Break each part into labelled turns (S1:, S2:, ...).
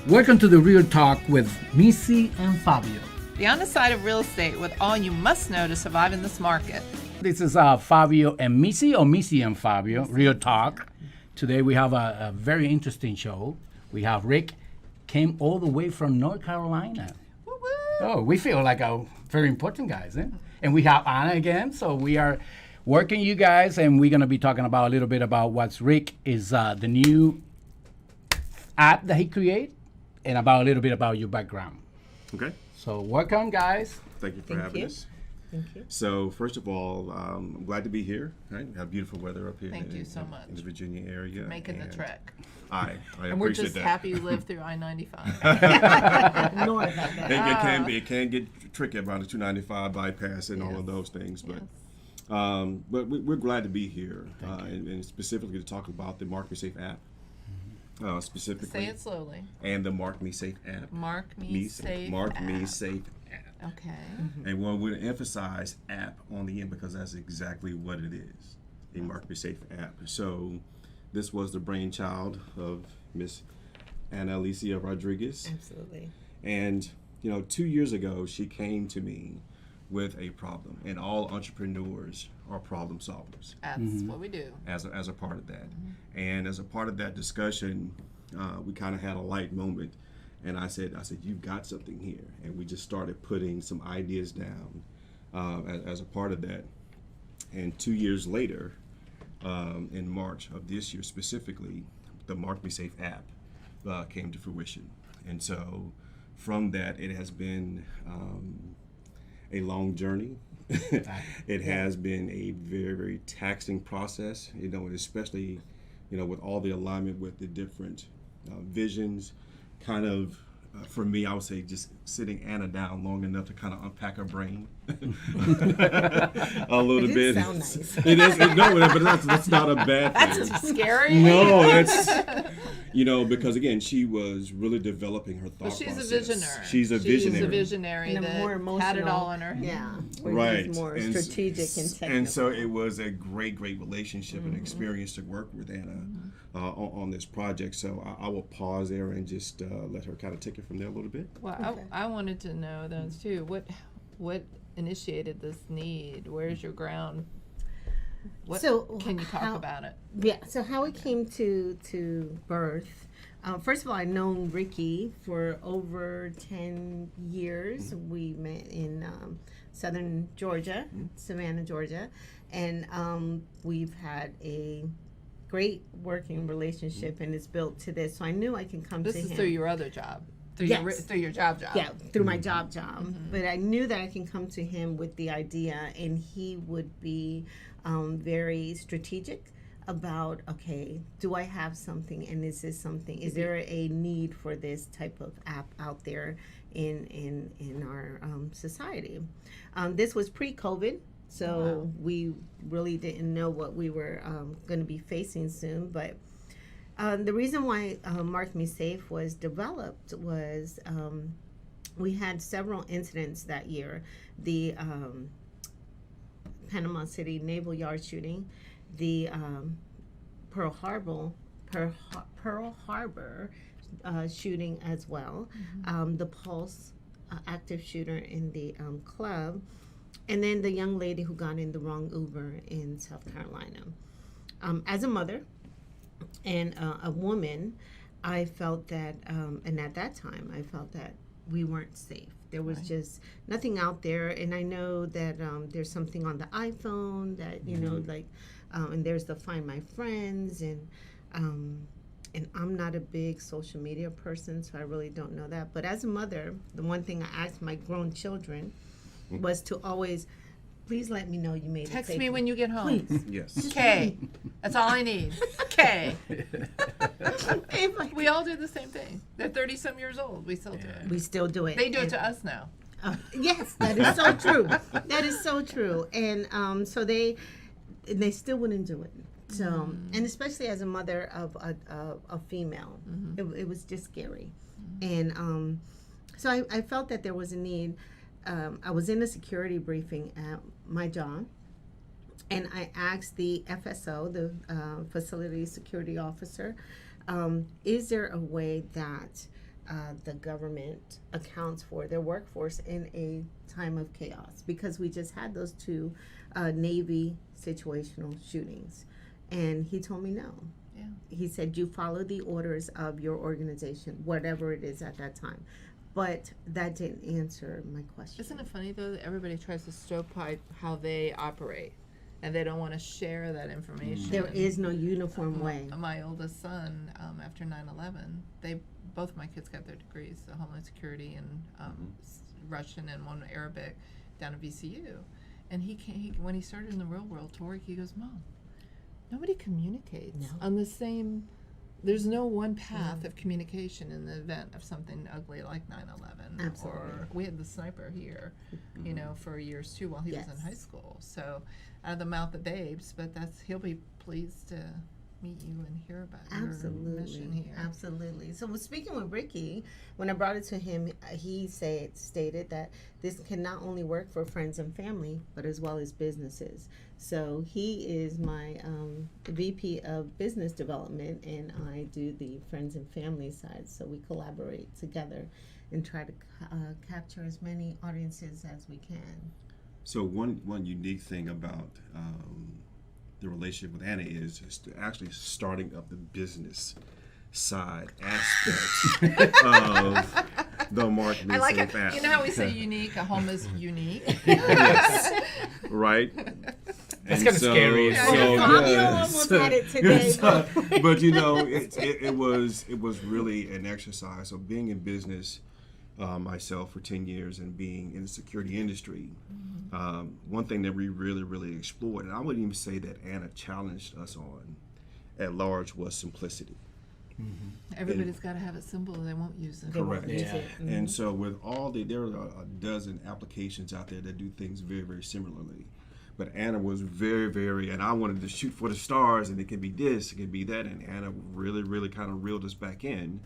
S1: Welcome to the Real Talk with Missy and Fabio.
S2: The honest side of real estate with all you must know to survive in this market.
S1: This is Fabio and Missy, or Missy and Fabio, Real Talk. Today we have a very interesting show. We have Rick, came all the way from North Carolina.
S2: Woo-woo.
S1: Oh, we feel like a very important guys, eh? And we have Anna again, so we are working you guys, and we're gonna be talking about a little bit about what's Rick is the new app that he created, and about a little bit about your background.
S3: Okay.
S1: So welcome, guys.
S3: Thank you for having us.
S4: Thank you.
S3: So first of all, I'm glad to be here. Right? We have beautiful weather up here.
S2: Thank you so much.
S3: In the Virginia area.
S2: Making the
S3: and
S2: trek.
S3: I
S2: And we're
S3: appreciate
S2: just
S3: that.
S2: happy you live through I-95.
S3: It can get tricky about the 295 bypass and all of those things, but we're glad to be here, and specifically to talk about the MarkMe Safe app. Specifically.
S2: Say it slowly.
S3: And the MarkMe Safe app.
S2: MarkMe Safe
S3: MarkMe
S2: App.
S3: Safe app.
S2: Okay.
S3: And we're going to emphasize app on the end because that's exactly what it is, a MarkMe Safe app. So this was the brainchild of Miss Alicea Rodriguez.
S4: Absolutely.
S3: And, 2 years ago, she came to me with a problem. And all entrepreneurs are problem solvers.
S2: That's what we do.
S3: As a part of that. And as a part of that discussion, we kind of had a light moment. And I said, you've got something here. And we just started putting some ideas down as a part of that. And 2 years later, in March of this year specifically, the MarkMe Safe app came to fruition. And so from that, it has been a long journey. It has been a very, very taxing process, especially, with all the alignment with the different visions, kind of, for me, I would say just sitting Anna down long enough to kind of unpack her brain a little bit.
S4: Sound nice.
S3: It is, but that's not a bad thing.
S2: That's scary.
S3: No, it's, because again, she was really developing her thought
S2: She's
S3: process.
S2: a visionary.
S3: She's a
S2: She's
S3: visionary.
S2: a visionary
S4: And a
S2: that
S4: more emotional.
S2: had it all in her.
S4: Yeah. Where
S3: Right.
S4: he's more
S3: And
S4: strategic and technical.
S3: And so it was a great relationship and experience to work with Anna on this project. So I will pause there and just let her kind of take it from there a little bit.
S2: Well,
S4: Okay.
S2: I wanted to know those too. What initiated this need? Where's your ground? What can you talk about it?
S4: Yeah. So how it came to birth. First of all, I've known Ricky for over 10 years. We met in southern Georgia, Savannah, Georgia. And we've had a great working relationship, and it's built to this. So I knew I can come to him.
S2: This is through your other job. Through
S4: Yes.
S2: your job.
S4: Yeah, through my job. But I knew that I can come to him with the idea, and he would be very strategic about, okay, do I have something, and is this something? Is there a need for this type of app out there in our society? This was pre-COVID, so we really didn't know what we were going to be facing soon, but. The reason why MarkMe Safe was developed was we had several incidents that year. The Panama City Naval Yard shooting, the Pearl Harbor shooting as well, the Pulse active shooter in the club, and then the young lady who got in the wrong Uber in South Carolina. As a mother, and a woman, I felt that, and at that time, I felt that we weren't safe. There was just nothing out there, and I know that there's something on the iPhone that, and there's the Find My Friends, and I'm not a big social media person, so I really don't know that. But as a mother, the one thing I asked my grown children was to always, please let me know you made it
S2: Text
S4: safely.
S2: me when you get home.
S4: Please.
S3: Yes.
S2: Okay. That's all I need. Okay.
S4: If I-
S2: We all do the same thing. They're 30-some years old. We still do it.
S4: We still do it.
S2: They do it
S4: And-
S2: to us now.
S4: Yes, that is so true. That is so true. And so they still wouldn't do it. So, and especially as a mother of a female, it was just scary. And so I felt that there was a need. I was in a security briefing at my job, and I asked the FSO, the facility security officer, is there a way that the government accounts for their workforce in a time of chaos, because we just had those two Navy situational shootings. And he told me no.
S2: Yeah.
S4: He said, you follow the orders of your organization, whatever it is at that time. But that didn't answer my question.
S2: Isn't it funny though that everybody tries to stovepipe how they operate, and they don't want to share that information?
S4: There is no uniform way.
S2: My oldest son, after 9/11, both my kids got their degrees, Homeland Security and Russian and one Arabic, down at VCU. And when he started in the real world to work, he goes, Mom, nobody communicates on the same. There's no one path of communication in the event of something ugly like 9/11.
S4: Absolutely.
S2: Or we had the sniper here, for years too while he was in high school. So out of the mouth of babes, but he'll be pleased to meet you and hear about your mission here.
S4: Absolutely. So speaking with Ricky, when I brought it to him, he stated that this can not only work for friends and family, but as well as businesses. So he is my VP of Business Development, and I do the friends and family side. So we collaborate together and try to capture as many audiences as we can.
S3: So one unique thing about the relationship with Anna is actually starting up the business side aspect of the MarkMe
S2: I like
S3: Safe
S2: it.
S3: App.
S2: You know how we say unique? A home is unique.
S3: Yes. Right?
S1: That's kind of scary.
S4: Fabio almost had it today.
S3: But it was really an exercise. So being in business myself for 10 years and being in the security industry, one thing that we really explored, and I wouldn't even say that Anna challenged us on at large, was simplicity.
S2: Everybody's got to have it simple, or they won't use it.
S3: Correct.
S1: Yeah.
S3: And so with there are a dozen applications out there that do things very similarly. But Anna was very, and I wanted to shoot for the stars, and it could be this, it could be that, and Anna really kind of reeled us back in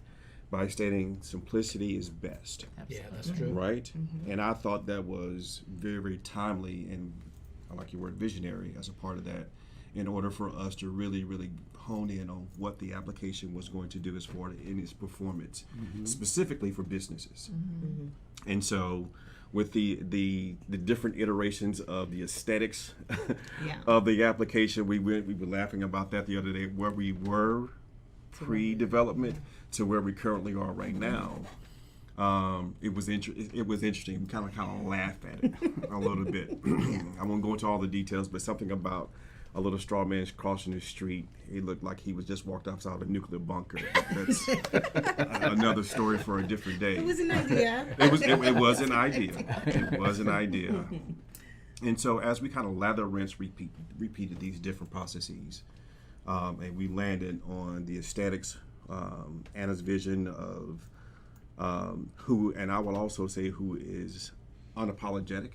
S3: by stating simplicity is best.
S1: Yeah, that's true.
S3: Right? And I thought that was very timely, and I like your word visionary as a part of that, in order for us to really hone in on what the application was going to do as far as in its performance, specifically for businesses. And so with the different iterations of the aesthetics of the application, we were laughing about that the other day, where we were pre-development to where we currently are right now. It was interesting. We kind of laughed at it a little bit. I won't go into all the details, but something about a little straw man crossing the street. He looked like he was just walked outside a nuclear bunker. That's another story for a different day.
S4: It was an idea.
S3: It was an idea. It was an idea. And so as we kind of lather, rinse, repeated these different processes, and we landed on the aesthetics, Anna's vision of who, and I will also say who is unapologetic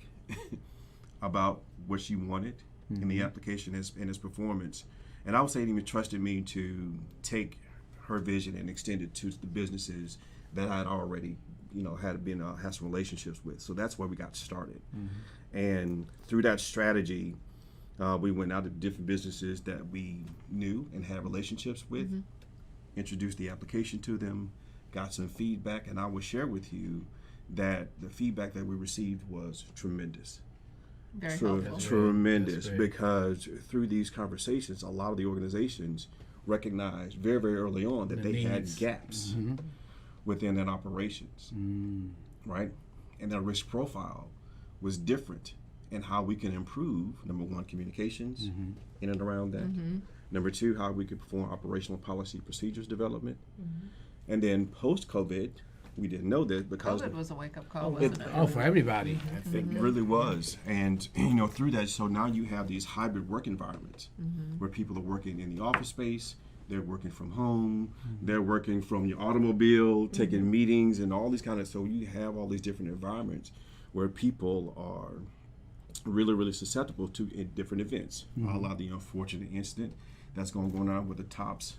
S3: about what she wanted in the application and its performance. And I would say it even trusted me to take her vision and extend it to the businesses that I had already, had some relationships with. So that's where we got started. And through that strategy, we went out to different businesses that we knew and had relationships with, introduced the application to them, got some feedback, and I will share with you that the feedback that we received was tremendous.
S2: Very helpful.
S3: Tremendous, because through these conversations, a lot of the organizations recognized very early on that they had gaps within their operations, right? And their risk profile was different in how we can improve, number one, communications in and around that. Number two, how we could perform operational policy procedures development. And then post-COVID, we didn't know that because
S2: COVID was a wake-up call, wasn't it?
S1: Oh, for everybody.
S3: I think it really was. And through that, so now you have these hybrid work environments where people are working in the office space, they're working from home, they're working from your automobile, taking meetings and all these so you have all these different environments where people are really susceptible to different events. A lot of the unfortunate incident that's going on with the Tops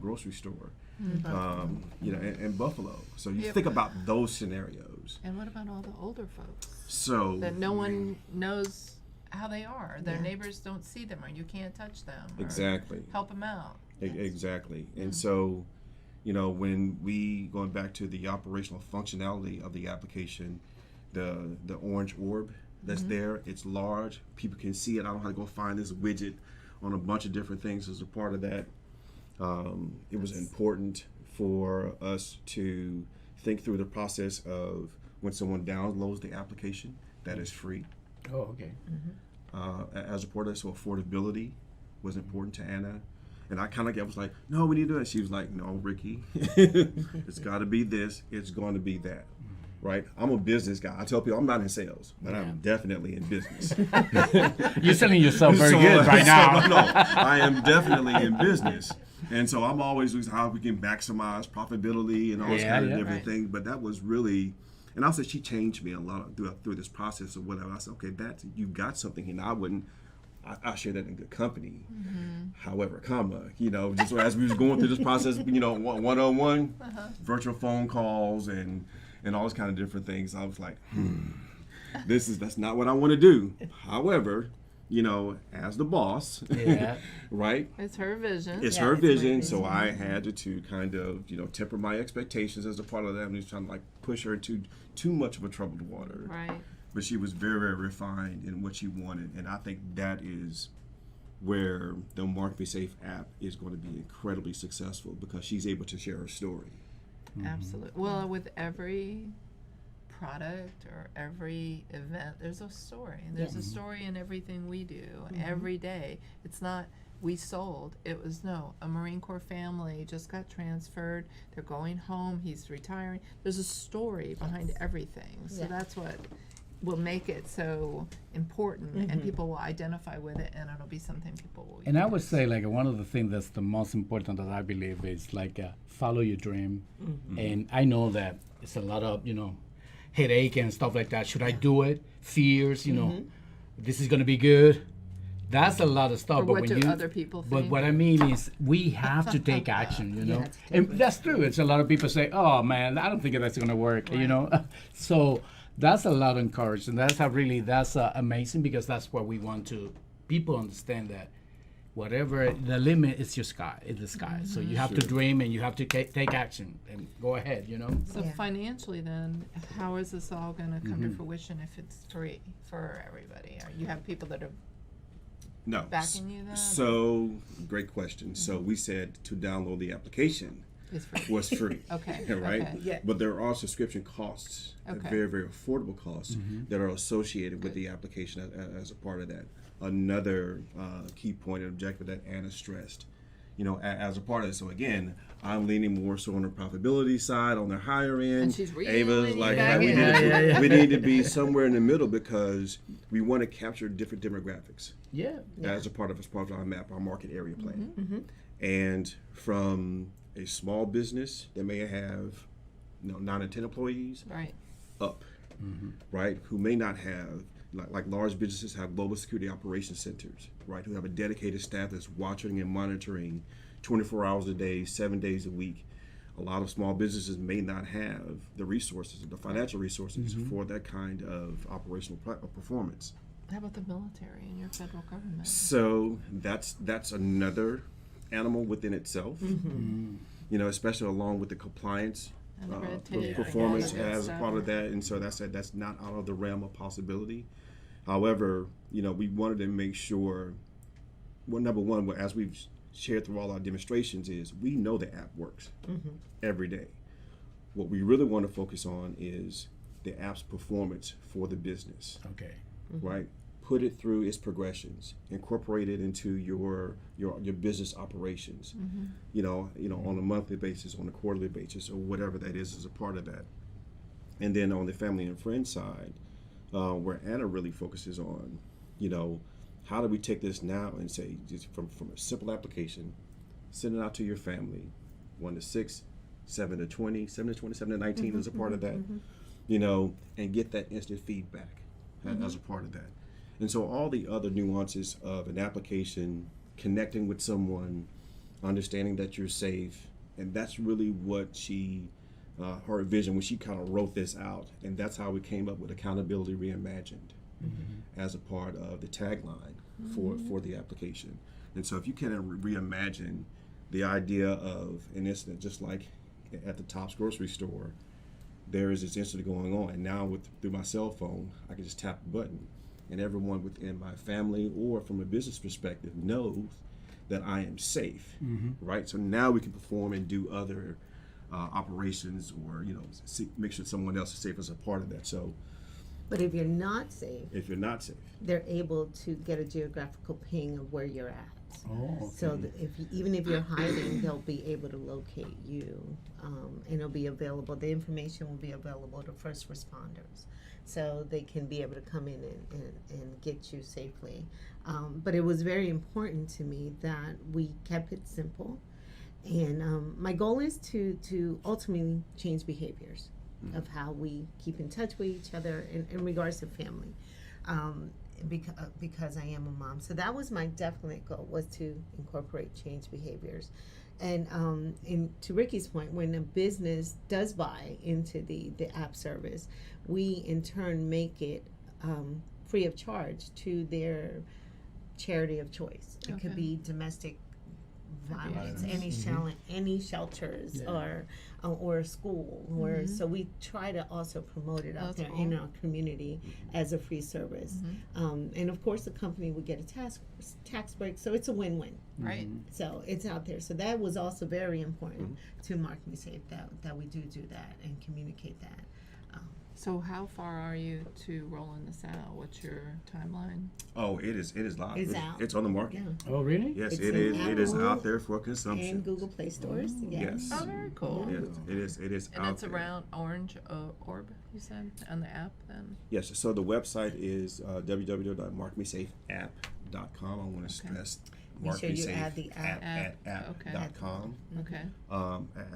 S3: grocery store. In Buffalo. So you think about those scenarios.
S2: And what about all the older folks?
S3: So
S2: that no one knows how they are. Their neighbors don't see them, or you can't touch them. Or
S3: exactly.
S2: help them out.
S3: Exactly. And so You know, when we going back to the operational functionality of the application, the orange orb that's there, it's large. People can see it. I don't have to go find this widget on a bunch of different things as a part of that. It was important for us to think through the process of when someone downloads the application, that is free.
S1: Oh, okay.
S3: As a part of that, so affordability was important to Anna. And I kind of was like, no, we need to do that. She was like, no, Ricky, it's got to be this. It's going to be that. Right? I'm a business guy. I tell people I'm not in sales, but I'm definitely in business.
S1: You're selling yourself very good right now.
S3: No, I am definitely in business. And so I'm always looking how we can maximize profitability and all those kind of different things. But that was really, and I'll say she changed me a lot through this process of whatever. I said, okay, you've got something here. Now I share that in good company. However, just as we was going through this process, one-on-one, virtual phone calls and all those kind of different things, I was like, that's not what I want to do. However, as the boss, right?
S2: It's her vision.
S3: It's her vision, so I had to kind of, temper my expectations as a part of that. I'm just trying to push her into too much of a troubled water.
S2: Right.
S3: But she was very, very refined in what she wanted, and I think that is where the MarkMe Safe app is going to be incredibly successful because she's able to share her story.
S2: Absolutely. Well, with every product or every event, there's a story. And there's a story in everything we do every day. It's not we sold. It was a Marine Corps family just got transferred. They're going home. He's retiring. There's a story behind everything. So that's what will make it so important, and people will identify with it, and it'll be something people will use.
S1: And I would say, one of the things that's the most important that I believe is, follow your dream. And I know that it's a lot of, headache and stuff like that. Should I do it? Fears, this is going to be good. That's a lot of stuff.
S2: Or what do other people think?
S1: But what I mean is we have to take action, And that's true. It's a lot of people say, oh, man, I don't think that's going to work, So that's a lot of encouragement. That's amazing because that's what we want to people understand that whatever the limit is your sky, is the sky. So you have to dream and you have to take action and go ahead,
S2: So financially then, how is this all going to come to fruition if it's free for everybody? You have people that are backing you then?
S3: So, great question. So we said to download the application was free.
S2: Okay.
S3: Right?
S2: Okay. Yeah.
S3: But there are subscription costs, very, very affordable costs that are associated with the application as a part of that. Another key point and objective that Anna stressed, as a part of it. So again, I'm leaning more so on the profitability side, on the higher end.
S2: And she's really
S3: Ava's like, we need to be somewhere in the middle because we want to capture different demographics. As a part of our map, our market area plan. And from a small business that may have 9 or 10 employees up, right, who may not have, like large businesses have global security operations centers, right, who have a dedicated staff that's watching and monitoring 24 hours a day, 7 days a week. A lot of small businesses may not have the resources, the financial resources for that kind of operational performance.
S2: How about the military and your federal government?
S3: So that's another animal within itself, especially along with the compliance performance as a part of that. And so that's not out of the realm of possibility. However, we wanted to make sure, number one, as we've shared through all our demonstrations, is we know the app works every day. What we really want to focus on is the app's performance for the business.
S1: Okay.
S3: Right? Put it through its progressions, incorporate it into your business operations, on a monthly basis, on a quarterly basis, or whatever that is as a part of that. And then on the family and friends side, where Anna really focuses on, how do we take this now and say, just from a simple application, send it out to your family, 1 to 6, 7 to 20, 7 to 20, 7 to 19 as a part of that, and get that instant feedback as a part of that. And so all the other nuances of an application, connecting with someone, understanding that you're safe, and that's really what her vision when she kind of wrote this out, and that's how we came up with Accountability Reimagined as a part of the tagline for the application. And so if you can reimagine the idea of an incident, just like at the Tops grocery store, there is this incident going on, and now through my cell phone, I can just tap a button, and everyone within my family or from a business perspective knows that I am safe, right? So now we can perform and do other operations, or make sure someone else is safe as a part of that. So,
S4: But if you're not safe,
S3: they're
S4: able to get a geographical ping of where you're at.
S1: Oh, okay.
S4: So that even if you're hiding, they'll be able to locate you, and it'll be available. The information will be available to first responders, so they can be able to come in and get you safely. But it was very important to me that we kept it simple, and my goal is to ultimately change behaviors of how we keep in touch with each other in regards to family. Because I am a mom. So that was my definite goal, was to incorporate change behaviors. And to Ricky's point, when a business does buy into the app service, we in turn make it free of charge to their charity of choice. It could be domestic violence, any shelters, or a school, or so we try to also promote it out there in our community as a free service. And of course the company would get a tax break, so it's a win-win.
S2: Right.
S4: So it's out there. So that was also very important to MarkMe Safe, that we do that and communicate that.
S2: So how far are you to rolling this out? What's your timeline?
S3: Oh, it is live.
S4: It's out.
S3: It's on the market.
S4: Yeah.
S1: Oh, really?
S3: Yes,
S4: It's
S3: it
S4: in
S3: is. It is
S4: Apple
S3: out there for consumption.
S4: And Google Play stores.
S3: Yes.
S2: Oh, very cool.
S3: Yes, it is
S2: And
S3: out
S2: it's
S3: there.
S2: around Orange Orb, you said, on the app then?
S3: Yes, so the website is www.markmesafeapp.com. I want to stress
S4: Make sure you add the app.
S3: app.com.
S2: Okay.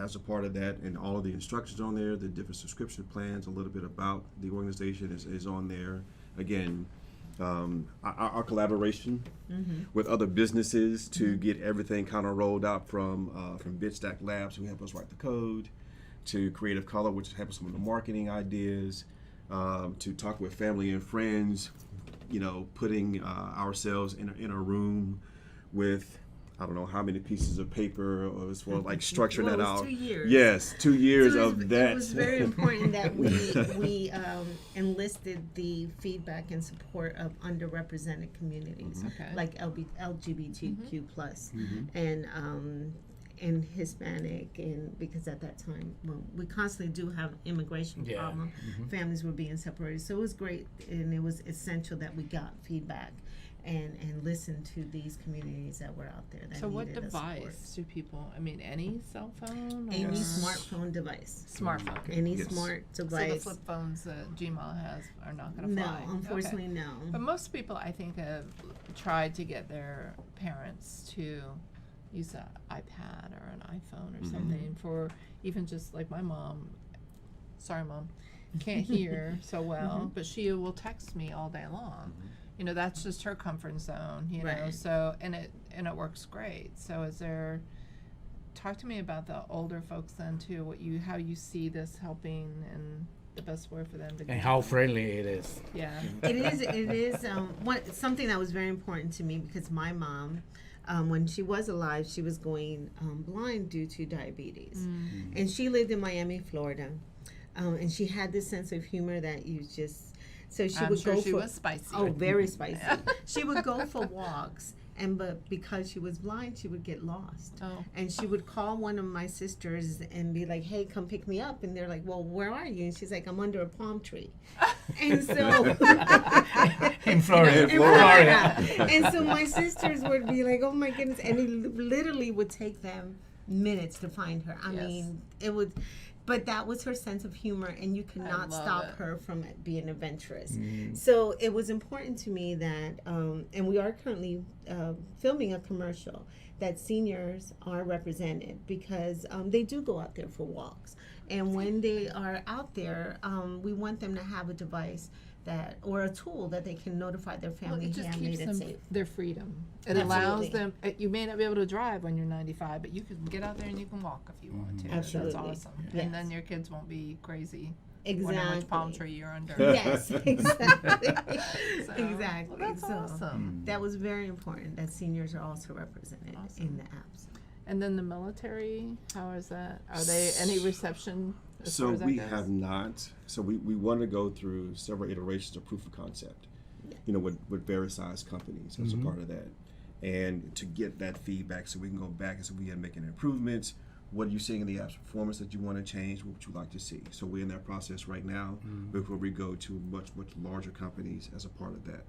S3: As a part of that, and all of the instructions on there, the different subscription plans, a little bit about the organization is on there. Again, our collaboration with other businesses to get everything kind of rolled out from BitStack Labs, who help us write the code, to Creative Color, which helps some of the marketing ideas, to talk with family and friends, putting ourselves in a room with I don't know how many pieces of paper, or as well like structuring that out.
S4: 2 years.
S3: Yes, 2 years of that.
S4: It was very important that we enlisted the feedback and support of underrepresented communities, like LGBTQ plus, and Hispanic, and because at that time we constantly do have immigration problem, families were being separated. So it was great, and it was essential that we got feedback and listen to these communities that were out there that
S2: So what
S4: needed
S2: device do people, any cell phone? Or?
S4: Any smartphone device.
S2: Smartphone.
S4: Any smart device.
S2: So the flip phones that Gmail has are not going to fly?
S4: No, unfortunately, no.
S2: But most people, I think, have tried to get their parents to use an iPad or an iPhone or something for even just like my mom. Sorry, Mom. Can't hear so well, but she will text me all day long. That's just her comfort zone, know, so, and it works great. So talk to me about the older folks then too, how you see this helping and the best way for them to
S1: And how friendly it is.
S2: Yeah.
S4: It is something that was very important to me, because my mom, when she was alive, she was going blind due to diabetes. And she lived in Miami, Florida. And she had this sense of humor that you just... So she would go
S2: she
S4: for...
S2: was spicy.
S4: Oh, very spicy. She would go for walks, but because she was blind, she would get lost.
S2: Oh.
S4: And she would call one of my sisters and be like, "Hey, come pick me up." And they're like, "Well, where are you?" And she's like, "I'm under a palm tree." And so...
S1: In Florida.
S4: And so my sisters would be like, "Oh my goodness." And it literally would take them minutes to find her. I mean, it would... But that was her sense of humor, and you could not stop her from being adventurous. So it was important to me that, and we are currently filming a commercial, that seniors are represented, because they do go out there for walks. And when they are out there, we want them to have a device or a tool that they can notify their family,
S2: it just
S4: "Hey, I
S2: keeps
S4: made it
S2: them
S4: safe."
S2: their freedom. It allows them. You may not be able to drive when you're 95, but you can get out there and you can walk if you want to.
S4: Absolutely.
S2: That's awesome.
S4: Yes.
S2: And then your kids won't be crazy.
S4: Exactly.
S2: Wondering which palm tree you're under.
S4: Yes, exactly.
S2: So,
S4: Exactly.
S2: Well, that's
S4: So
S2: awesome.
S4: that was very important, that seniors are also represented in the apps.
S2: And then the military, how is that? Are they any reception? As
S3: So
S2: far as that
S3: we
S2: goes?
S3: have not. So we want to go through several iterations of proof of concept, with various size companies as a part of that, and to get that feedback, so we can go back and say we are making improvements. What are you seeing in the app's performance that you want to change? What would you like to see? So we're in that process right now before we go to much larger companies as a part of that.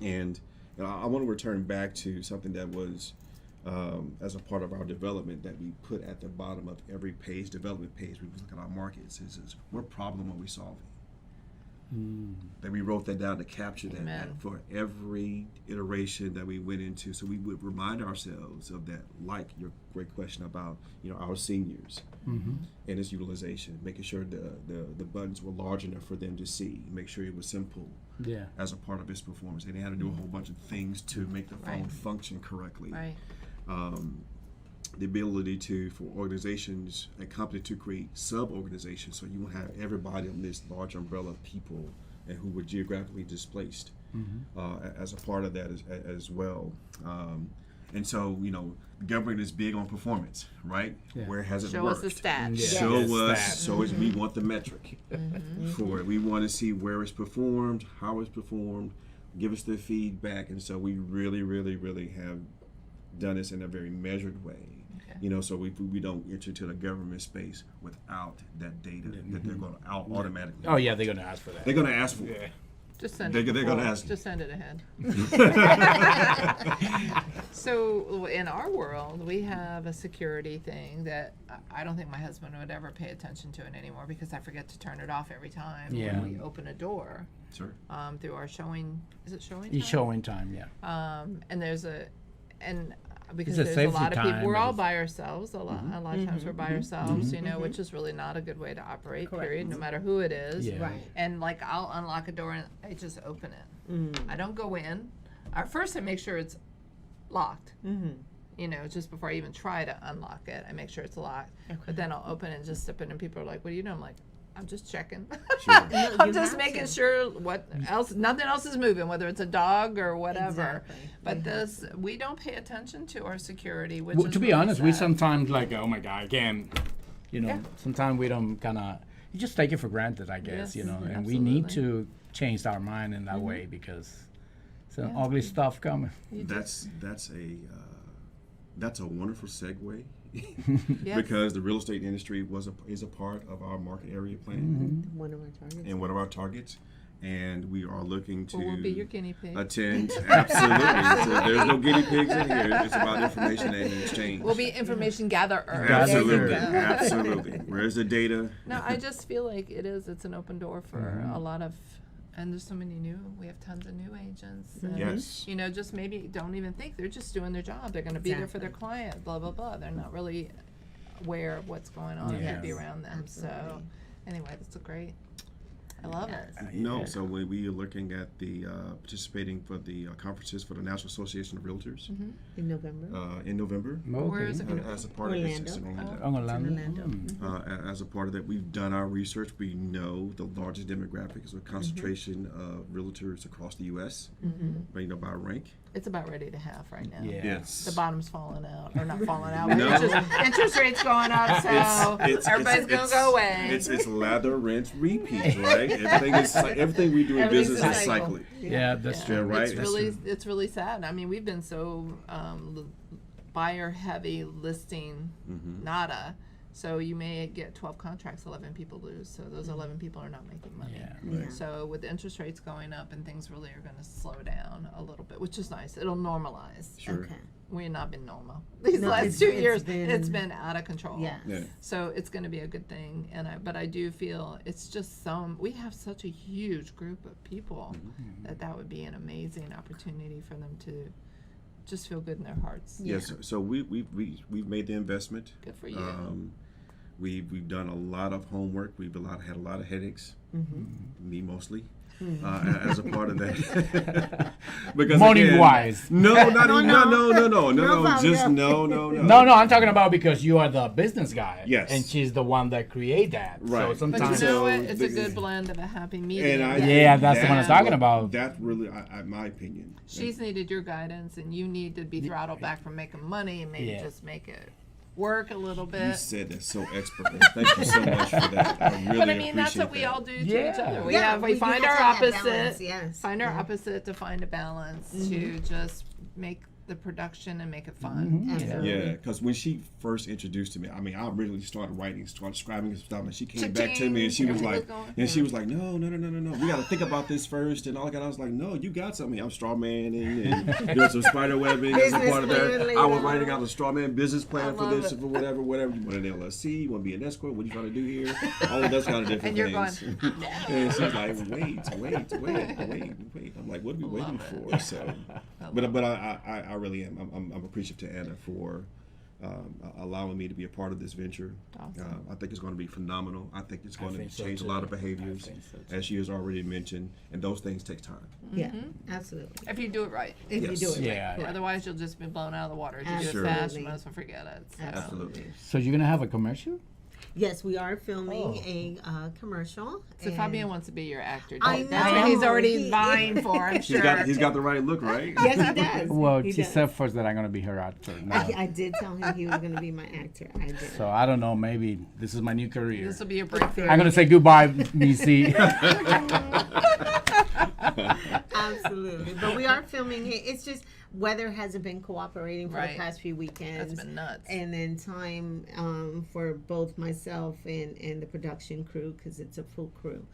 S3: And I want to return back to something that was as a part of our development that we put at the bottom of every page, development page. We look at our markets. Is what problem are we solving? That we wrote that down to capture that for every iteration that we went into, so we would remind ourselves of that. Like your great question about our seniors and its utilization, making sure the buttons were large enough for them to see, make sure it was simple as a part of its performance. They didn't have to do a whole bunch of things to make the phone function correctly.
S2: Right.
S3: The ability for organizations and companies to create sub-organizations, so you won't have everybody on this large umbrella of people and who were geographically displaced as a part of that as well. And so, the government is big on performance, right? Where has it
S2: Show
S3: worked?
S2: us the stats.
S3: Show us. So we want the metric for it. We want to see where it's performed, how it's performed, give us the feedback. And so we really, really, really have done this in a very measured way. So we don't enter into the government space without that data that they're going to automatically.
S1: Oh yeah, they're going to ask for that.
S3: They're going to ask for it.
S2: Just send
S3: They're
S2: it.
S3: gonna ask.
S2: Just send it ahead. So in our world, we have a security thing that I don't think my husband would ever pay attention to it anymore, because I forget to turn it off every time when we open a door.
S3: Sure.
S2: Through our showing. Is it showing?
S1: It's
S2: time?
S1: showing time,
S2: And because
S1: It's a
S2: there's a lot
S1: safety
S2: of people,
S1: time,
S2: we're
S1: but
S2: all
S1: it's-
S2: by ourselves. A lot of times we're by ourselves, which is really not a good way to operate.
S4: Correct.
S2: Period. No matter who it is.
S1: Yeah.
S4: Right.
S2: And I'll unlock a door and I just open it. I don't go in. First I make sure it's locked. Just before I even try to unlock it, I make sure it's locked.
S4: Okay.
S2: But then I'll open it and just step in, and people are like, "What are you doing?" I'm like, "I'm just checking.
S3: Sure.
S2: I'm
S4: you
S2: just
S4: have
S2: making
S4: to.
S2: sure nothing else is moving, whether it's a dog or whatever."
S4: Exactly.
S2: But we don't pay attention to our security, which
S1: Well,
S2: is
S1: to be
S2: really
S1: honest, we
S2: sad.
S1: sometimes oh my God, again, sometimes we don't you just take it for granted, I guess,
S2: Yes,
S1: and we need
S2: absolutely.
S1: to change our mind in that way, because some ugly stuff coming.
S3: That's a wonderful segue.
S2: Yes.
S3: Because the real estate industry is a part of our market area plan
S4: One of our targets.
S3: and one of our targets, and we are looking to
S2: Well, we'll be your guinea pig.
S3: attend. Absolutely. So there's no guinea pigs in here. It's about information and exchange.
S2: We'll be information gatherer.
S3: Absolutely,
S1: There you go.
S3: absolutely. Where's the data?
S2: No, I just feel like it's an open door for a lot of, and there's so many we have tons of new agents. And,
S3: Yes.
S2: just maybe don't even think, they're just doing their job. They're going to be there for their client, blah, blah, blah. They're not really aware of what's going on
S1: Yeah.
S2: maybe around them. So
S4: Absolutely.
S2: anyway, that's great. I love it.
S3: No, so we are looking at the participating for the conferences for the National Association of Realtors
S4: In November.
S3: in November.
S2: Where is it?
S3: As a part of this, it's in Orlando.
S1: Orlando.
S3: As a part of that, we've done our research. We know the largest demographic is a concentration of realtors across the U.S. By rank.
S2: It's about ready to have right now.
S1: Yeah.
S3: Yes.
S2: The bottom's falling out, or not falling out, but
S3: No.
S2: interest rates going up, so everybody's going to go away.
S3: It's lather, rinse, repeat, right? Everything we do in
S4: Everything's
S3: business
S4: a
S3: is
S4: cycle.
S3: cyclic.
S1: Yeah, that's true.
S3: right?
S2: It's really sad. I mean, we've been so buyer heavy listing, nada. So you may get 12 contracts, 11 people lose. So those 11 people are not making money.
S1: Yeah.
S4: Yeah.
S2: So with the interest rates going up, and things really are going to slow down a little bit, which is nice. It'll normalize.
S3: Sure.
S4: Okay.
S2: We've not been normal these
S4: No,
S2: last
S4: it's
S2: 2 years.
S4: been-
S2: It's been out of control.
S4: Yes.
S3: Yeah.
S2: So it's going to be a good thing, but I do feel it's just we have such a huge group of people that would be an amazing opportunity for them to just feel good in their hearts.
S3: Yes. So we've made the investment.
S2: Good for you.
S3: We've done a lot of homework. Had a lot of headaches. Me mostly. as a part of that. Because
S1: Money
S3: again,
S1: wise.
S3: no, not
S4: No,
S3: even,
S4: no.
S3: no, just no.
S1: No, I'm talking about because you are the business guy.
S3: Yes.
S1: And she's the one that create that.
S3: Right.
S1: So
S2: But
S1: sometimes.
S2: you know what?
S3: So
S2: It's a good blend of a happy medium.
S1: Yeah, that's the one I'm talking about.
S3: That really, in my opinion.
S2: She's needed your guidance, and you need to be throttled back from making money and maybe
S1: Yeah.
S2: just make it work a little
S3: You
S2: bit.
S3: said that so expertly. Thank you so much for that. I really
S2: But I mean, that's what
S3: appreciate
S2: we
S3: that.
S2: all do to
S1: Yeah.
S2: each other. We
S4: Yeah,
S2: have we
S4: we
S2: find
S4: have
S2: our
S4: to have that
S2: opposite,
S4: balance, yes.
S2: find our
S4: Yeah.
S2: opposite to find a balance to just make the production and make it fun.
S1: Mm-hmm.
S4: Absolutely.
S3: Yeah, because when she first introduced to me, I mean, I really started writing, started scribing and stuff, and she came back to me and she was like, no, we got to think about this first, and all that. I was like, no, you got something. I'm straw manning and doing some spider webbing as a
S4: Business
S3: part of
S4: plan
S3: that.
S4: later
S3: I was
S4: on.
S3: writing out a straw man business plan for
S2: love
S3: this,
S2: it.
S3: for whatever. You want an LLC? You want to be an escort? What are you trying to do here? All of those kind of different
S2: And you're
S3: things.
S2: going,
S3: And she's like, wait. I'm like, what are we waiting
S2: Love
S3: for? So, but I really am. I'm appreciative to Anna for allowing me to be a part of this venture.
S2: Awesome.
S3: I think it's going to be phenomenal. I think it's going to
S1: think so
S3: change a
S1: too.
S3: lot of behaviors,
S1: I think so too.
S3: as she has already mentioned, and those things take time.
S4: Yeah, absolutely.
S2: if you do it right.
S4: If
S3: Yes.
S4: you do it
S1: Yeah.
S4: right.
S2: Otherwise, you'll just be blown out of the water. If you do
S3: Sure.
S2: it fast,
S4: Absolutely.
S2: you might as well forget it. So.
S3: Absolutely.
S1: So you're gonna have a commercial?
S4: Yes, we are filming
S1: Oh.
S4: a commercial.
S2: So
S4: and-
S2: Fabian wants to be your actor.
S4: I
S2: That's
S4: know.
S2: what he's already
S4: He-
S2: vying for, I'm sure.
S3: He's got the right look, right?
S4: Yes, he does.
S1: Well,
S4: He
S1: she
S4: does.
S1: said first that I'm gonna be her actor. Now.
S4: I did tell him he was going to be my actor. I did.
S1: So I don't know. Maybe this is my new career.
S2: This will be a breakthrough.
S1: I'm gonna say goodbye, BC.
S4: Absolutely. But we are filming it. It's just weather hasn't been cooperating for
S2: Right.
S4: the past few weekends.
S2: That's been nuts.
S4: And then time for both myself and the production crew, because it's a full crew,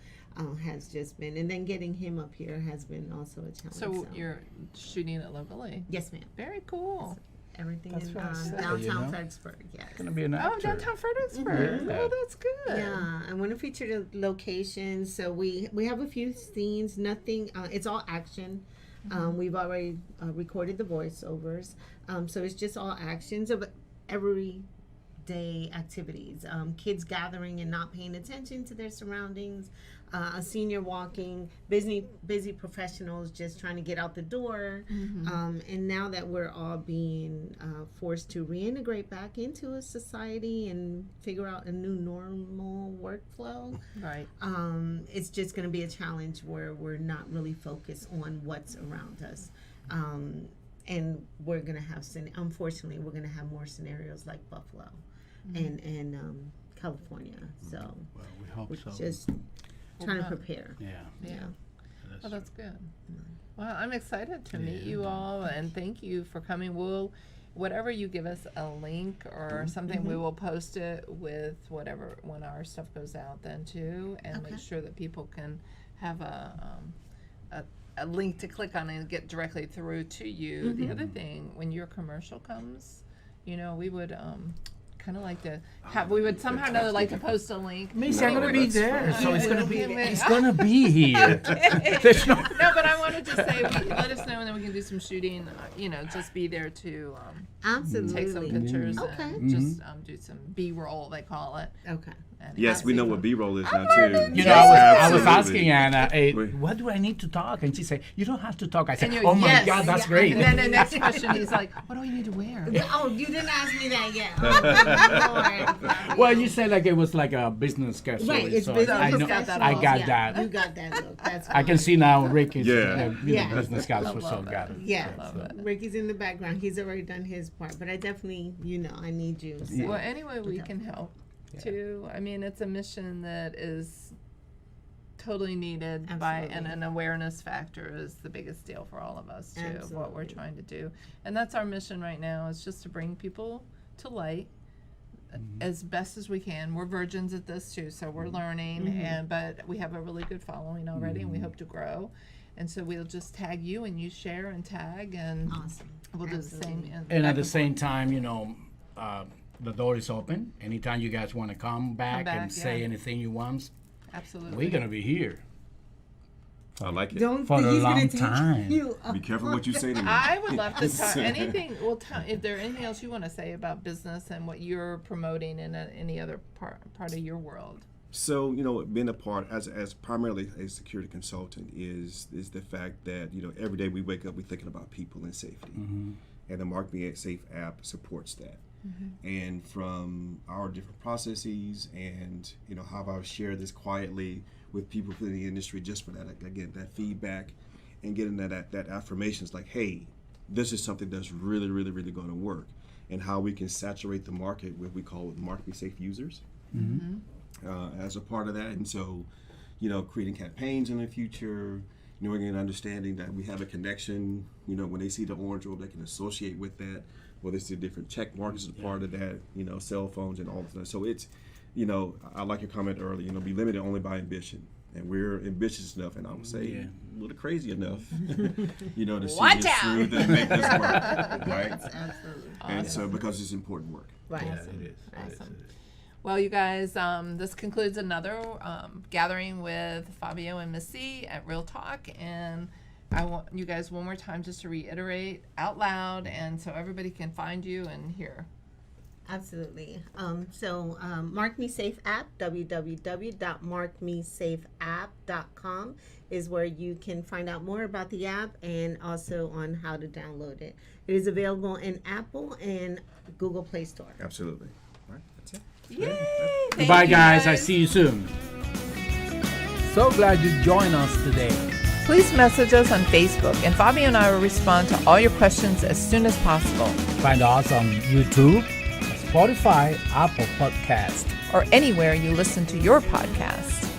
S4: has just been. And then getting him up here has been also a challenge.
S2: So you're shooting it locally.
S4: Yes, ma'am.
S2: Very cool.
S4: Everything
S1: That's
S4: in
S1: what I said,
S4: downtown
S1: you know?
S4: Fredericksburg. Yes.
S1: gonna be an
S2: Oh,
S1: actor.
S2: downtown Fredericksburg.
S1: Mhm.
S2: Oh, that's good.
S4: Yeah, I want to feature the locations. So we have a few scenes. Nothing. It's all action. We've already recorded the voiceovers. So it's just all actions of everyday activities. Kids gathering and not paying attention to their surroundings. A senior walking, busy professionals just trying to get out the door. And now that we're all being forced to reintegrate back into a society and figure out a new normal workflow,
S2: Right.
S4: it's just going to be a challenge where we're not really focused on what's around us. And we're going to have, unfortunately, we're going to have more scenarios like Buffalo and California. So
S1: Well, we hope
S4: we're
S1: so.
S4: just trying to
S2: Well,
S4: prepare.
S1: Yeah.
S2: Yeah.
S1: That's
S2: Well, that's good. Well, I'm excited to meet you all, and thank you for coming. Whatever you give us a link or something, we will post it with whatever when our stuff goes out then too, and make sure that people can have a link to click on and get directly through to you. The other thing, when your commercial comes, we would kind of like to have. We would somehow or another like to post a link.
S1: Macy, I'm
S3: No,
S1: gonna be
S3: that's
S1: there,
S3: fine.
S1: so it's gonna be.
S2: Yeah.
S1: It's gonna be here. There's no.
S2: No, but I wanted to say, let us know, and then we can do some shooting. Just be there to
S4: Absolutely.
S2: take some pictures
S4: Okay.
S2: and just do some B-roll, they call it.
S4: Okay.
S2: And
S3: Yes, we know what B-roll is now too.
S1: You know,
S3: Yes,
S1: I was
S3: absolutely.
S1: asking Anna, hey,
S3: Wait.
S1: what do I need to talk? And she said, you don't have to talk. I said,
S2: And you-
S1: oh my
S2: yes,
S1: God, that's
S4: yeah,
S1: great.
S2: And then the next question, he's like, what do I need to wear?
S4: Oh, you didn't ask me that yet. Oh, Lord.
S1: Well, you said like it was like a business schedule.
S4: Right, it's
S1: so
S4: business
S1: I know,
S4: professionals,
S1: I got
S4: yeah.
S1: that.
S4: You got that look. That's
S1: I can
S4: fine.
S1: see now Rick is
S3: Yeah.
S4: Yeah.
S1: business schedule, so
S2: love
S1: got
S2: it.
S1: it.
S4: Yeah,
S2: love it.
S4: Ricky's in the background. He's already done his part, but I definitely, I need you. So.
S2: Well, anyway, we can help too. I mean, it's a mission that is totally needed and
S4: Absolutely.
S2: an awareness factor is the biggest deal for all of us too, of what we're
S4: Absolutely.
S2: trying to do. And that's our mission right now, is just to bring people to light as best as we can. We're virgins at this too, so we're learning, but we have a really good following already, and we hope to grow. And so we'll just tag you, and you share and tag, and
S4: Awesome.
S2: we'll do the
S4: Absolutely.
S2: same.
S1: And
S2: back
S1: at the
S2: and
S1: same time, the door is open. Anytime you guys want to come back
S2: back,
S1: and say
S2: yeah.
S1: anything you want,
S2: forth. Absolutely.
S1: we're gonna be here
S3: I like it.
S4: Don't
S1: for a
S4: he's gonna
S1: long
S4: take
S1: time.
S4: You
S3: Be careful what you say to me.
S2: I would love to talk anything. Well, if there anything else you want to say about business and what you're promoting in any other part of your world.
S3: So, being a part as primarily a security consultant is the fact that, every day we wake up, we're thinking about people and safety. And the MarkMe Safe App supports that. And from our different processes and, how I've shared this quietly with people within the industry, just for that, again, that feedback and getting that affirmations like, hey, this is something that's really, really, really going to work, and how we can saturate the market with, we call it MarkMe Safe users. As a part of that. And so, creating campaigns in the future, knowing and understanding that we have a connection, when they see the orange robe, they can associate with that, whether it's the different check marks as a part of that, cell phones and all of that. So it's, I like your comment earlier, be limited only by ambition. And we're ambitious enough, and I would say a little crazy enough, to see
S2: Watch
S3: this
S2: out.
S3: through to make this work, right?
S4: Absolutely.
S3: And so, because it's important work.
S4: Right.
S1: Yeah, it is.
S4: Awesome.
S2: Well, you guys, this concludes another gathering with Fabio and Missy at Real Talk, and I want you guys one more time just to reiterate out loud, and so everybody can find you and hear.
S4: Absolutely. MarkMe Safe App, www.markmesafeapp.com is where you can find out more about the app and also on how to download it. It is available in Apple and Google Play Store.
S3: Absolutely. All right, that's it.
S2: Yay! Thank
S1: Goodbye,
S2: you
S1: guys. I see you soon. So glad you joined us today.
S2: Please message us on Facebook, and Fabio and I will respond to all your questions as soon as possible.
S1: Find us on YouTube, Spotify, Apple Podcast.
S2: Or anywhere you listen to your podcasts.